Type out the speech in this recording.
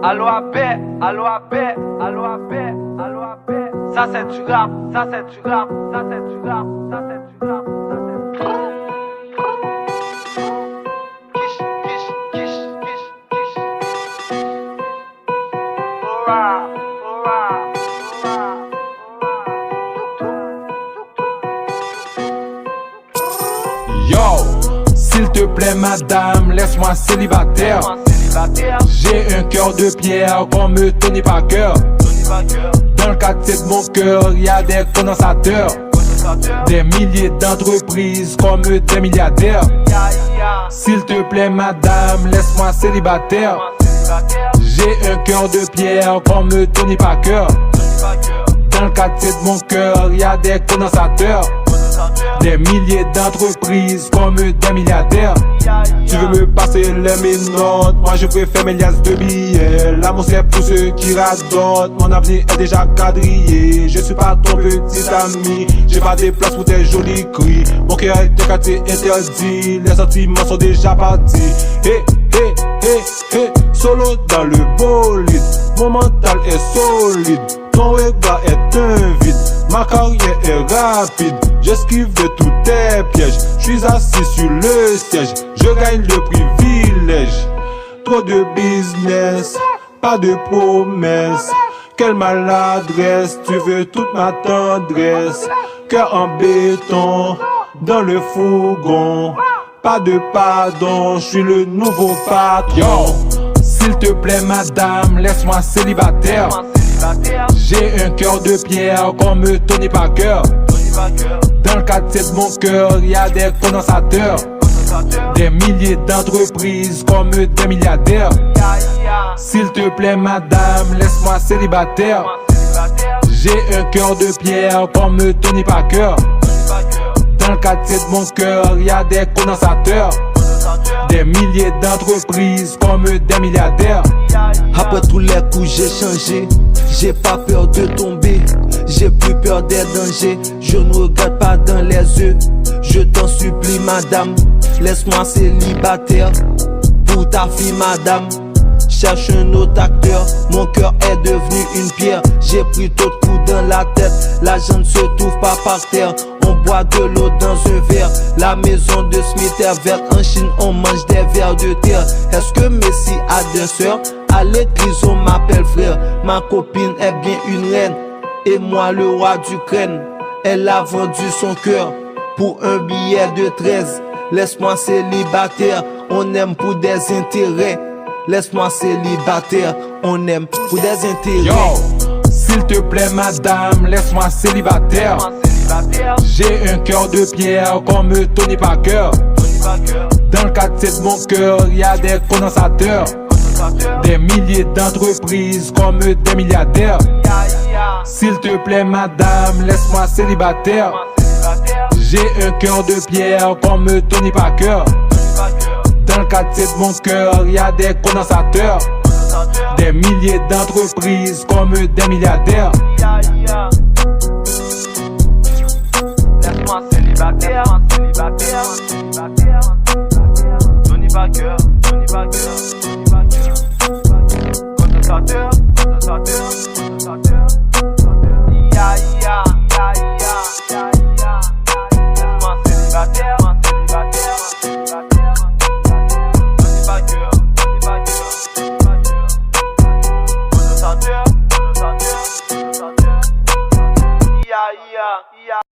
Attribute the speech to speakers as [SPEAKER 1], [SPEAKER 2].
[SPEAKER 1] allo abbé, allo abbé, allo abbé, allo abbé. Ça c'est du rap, ça c'est du rap, ça c'est du rap, ça c'est du rap, ça c'est du rap. Kish, kish, kish, kish, kish. Hurrah, hurrah, hurrah, hurrah.
[SPEAKER 2] Yo, s'il te plaît madame, laisse-moi célibataire. J'ai un cœur de pierre comme Tony Parker. Dans le quartier de mon cœur, y a des condensateurs. Des milliers d'entreprises comme des milliardaires. S'il te plaît madame, laisse-moi célibataire. J'ai un cœur de pierre comme Tony Parker. Dans le quartier de mon cœur, y a des condensateurs. Des milliers d'entreprises comme des milliardaires. Tu veux me passer les minottes, moi je préfère mes liasses de billets. L'amour c'est pour ceux qui radotent, mon avenir est déjà quadrillé. Je suis pas ton petit ami, j'ai pas des places pour tes jolis cris. Mon cœur est un quartier interdit, les sentiments sont déjà partis. Solo dans le bolide, mon mental est solide. Ton regard est un vide, ma carrière est rapide. J'esquive de tous tes pièges, j'suis assis sur le siège. Je gagne le privilège. Trop de business, pas de promesses. Quelle maladresse, tu veux toute ma tendresse. Cœur en béton, dans le fourgon. Pas de pardon, j'suis le nouveau patron. Yo, s'il te plaît madame, laisse-moi célibataire. J'ai un cœur de pierre comme Tony Parker. Dans le quartier de mon cœur, y a des condensateurs. Des milliers d'entreprises comme des milliardaires. S'il te plaît madame, laisse-moi célibataire. J'ai un cœur de pierre comme Tony Parker. Dans le quartier de mon cœur, y a des condensateurs. Des milliers d'entreprises comme des milliardaires.
[SPEAKER 3] Après tous les coups j'ai changé, j'ai pas peur de tomber, j'ai plus peur des dangers. Je ne regarde pas dans les yeux, je t'en supplie madame, laisse-moi célibataire. Pour ta fille madame, cherche un autre acteur. Mon cœur est devenu une pierre, j'ai pris trop de coups dans la tête. L'argent ne se trouve pas par terre, on boit de l'eau dans un verre. La maison de Smith est verte, en Chine on mange des vers de terre. Est-ce que Messi a deux sœurs? À l'église on m'appelle frère. Ma copine est bien une reine, et moi le roi d'Ukraine. Elle a vendu son cœur pour un billet de 13. Laisse-moi célibataire, on aime pour des intérêts. Laisse-moi célibataire, on aime pour des intérêts.
[SPEAKER 2] Yo, s'il te plaît madame, laisse-moi célibataire. J'ai un cœur de pierre comme Tony Parker. Dans le quartier de mon cœur, y a des condensateurs. Des milliers d'entreprises comme des milliardaires. S'il te plaît madame, laisse-moi célibataire. J'ai un cœur de pierre comme Tony Parker. Dans le quartier de mon cœur, y a des condensateurs. Des milliers d'entreprises comme des milliardaires.
[SPEAKER 1] Laisse-moi célibataire, célibataire, célibataire. Tony Parker, Tony Parker, Tony Parker. Condensateur, condensateur, condensateur. Ya, ya, ya, ya, ya, ya. Laisse-moi célibataire, célibataire, célibataire. Tony Parker, Tony Parker, Tony Parker. Condensateur, condensateur, condensateur. Ya, ya, ya.